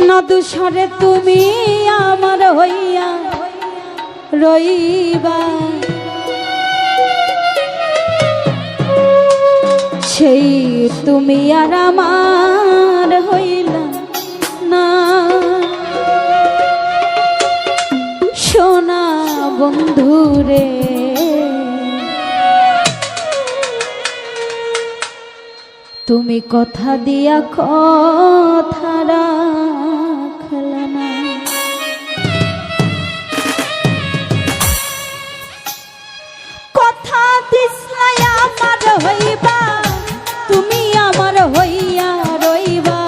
নদুসরে তুমি আমার হইয়া রইবা, সেই তুমি আর আমার হইলা না। সোনা বন্ধুরে তুমি কথা দিয়া কথা রাখলা না। কথা দিছলাই আমার হইবা, তুমি আমার হইয়া রইবা,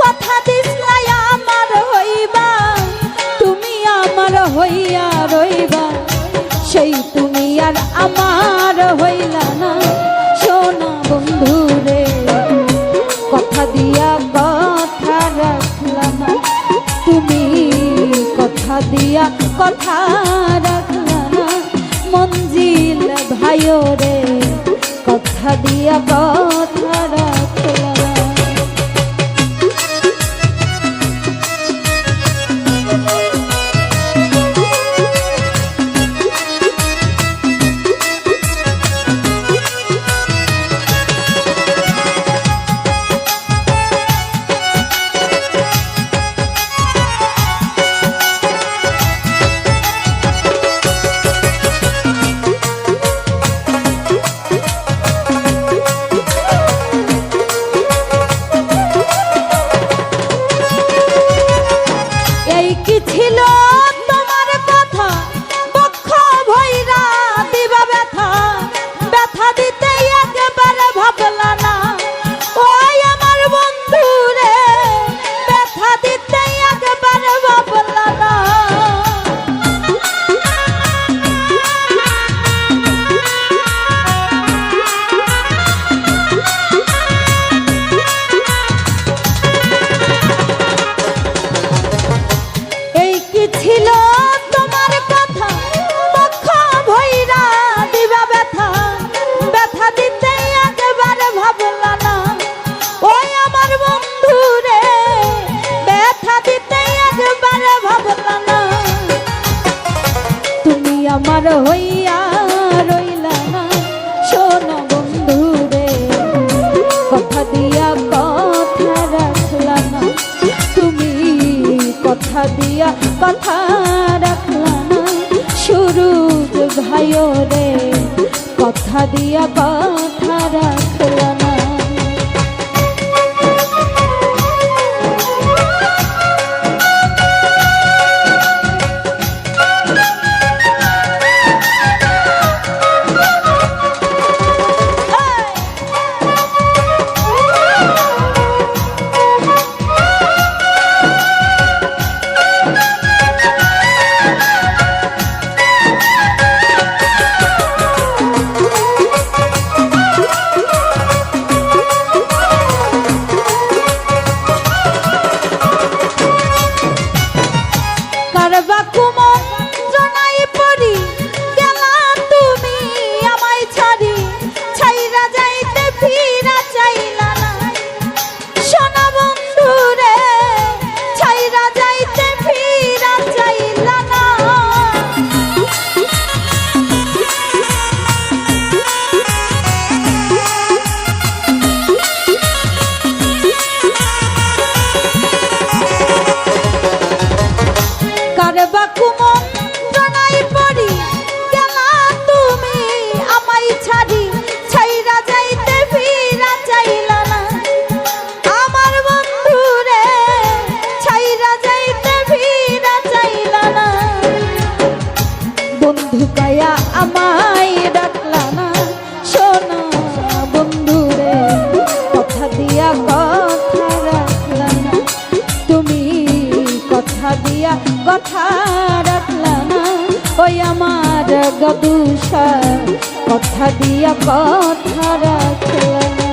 কথা দিছলাই আমার হইবা, তুমি আমার হইয়া রইবা, সেই তুমি আর আমার হইলা না। সোনা বন্ধুরে কথা দিয়া কথা রাখলা না, তুমি কথা দিয়া কথা রাখলা না। মঞ্জিল ভাইও রে কথা দিয়া কথা রাখলা না। ছিল তোমার কথা বক্ষ ভৈরা দিবা ব্যথা, ব্যথা দিতে একবারে ভাবলা না। ওই আমার বন্ধু রে ব্যথা দিতে একবারে ভাবলা না। ছিল তোমার কথা বক্ষ ভৈরা দিবা ব্যথা, ব্যথা দিতে একবারে ভাবলা না। ওই আমার বন্ধু রে ব্যথা দিতে একবারে ভাবলা না। তুমি আমার হইয়া রইলা না। শোনো বন্ধু রে কথা দিয়া কথা রাখলা না, তুমি কথা দিয়া কথা রাখলা না। সুরুজ ভাইও রে কথা দিয়া কথা রাখলা না। ঢুকাইয়া আমায় ডাকলা না। সোনা বন্ধু রে কথা দিয়া কথা রাখলা না, তুমি কথা দিয়া কথা রাখলা না। ওই আমার গদুষা কথা দিয়া কথা রাখলা না।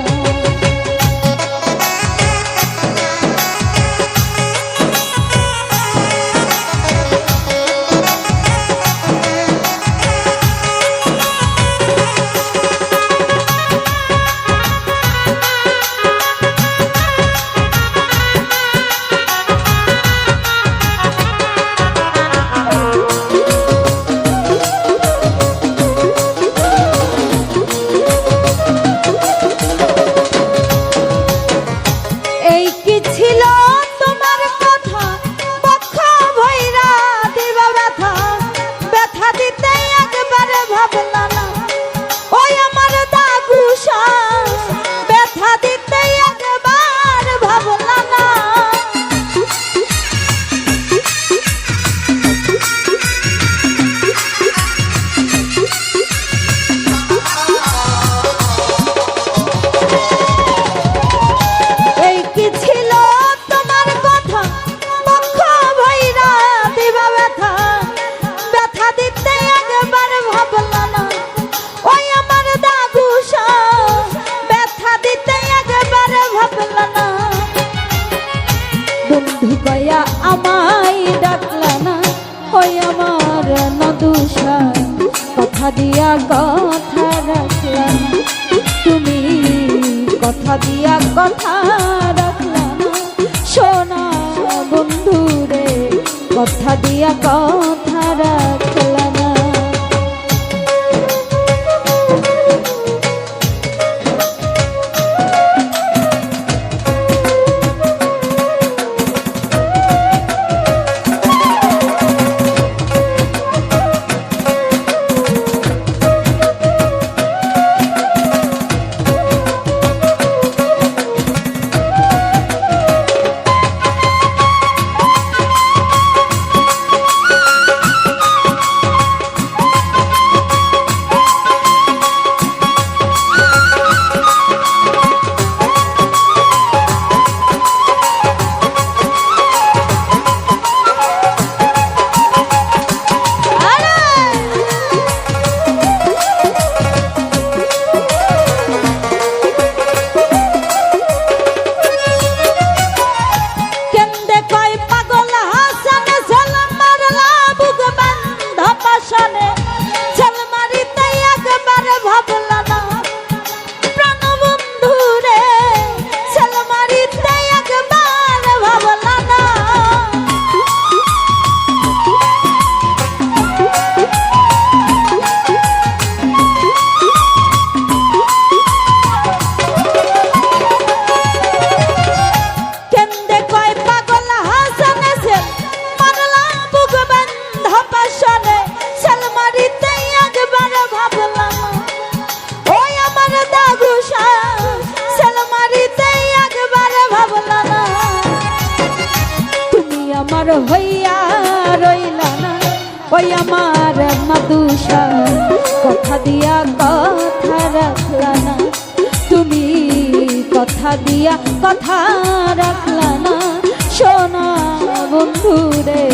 দিয়া কথা রাখলা না, তুমি কথা দিয়া কথা রাখলা না সোনা বন্ধু রে, কথা দিয়া কথা রাখলা না। হইয়া রইলা না ওই আমার মাদুষা, কথা দিয়া কথা রাখলা না, তুমি কথা দিয়া কথা রাখলা না সোনা বন্ধু রে,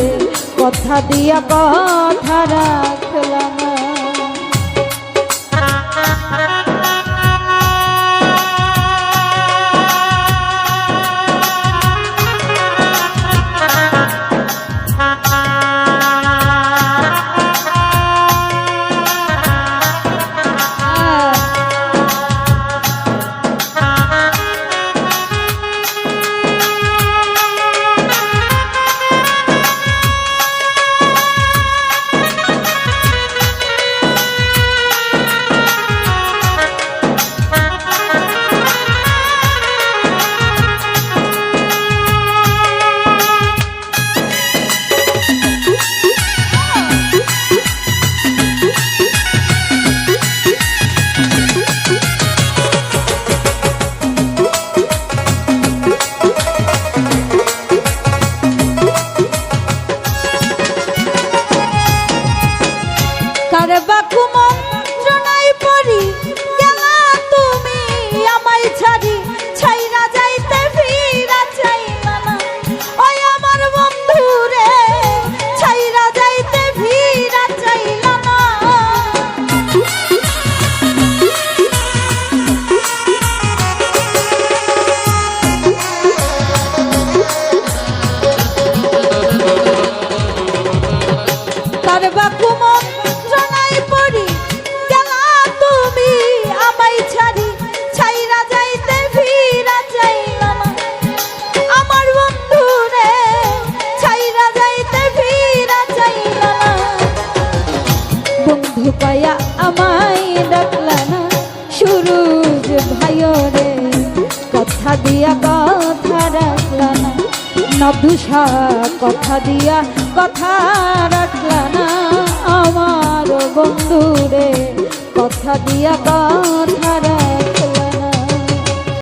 কথা দিয়া কথা রাখলা না। পায়া আমায় ডাকলা না সুরুজ ভাইও রে, কথা দিয়া কথা রাখলা না নবদুষা, কথা দিয়া কথা রাখলা না আমার বন্ধু রে, কথা দিয়া কথা রাখলা।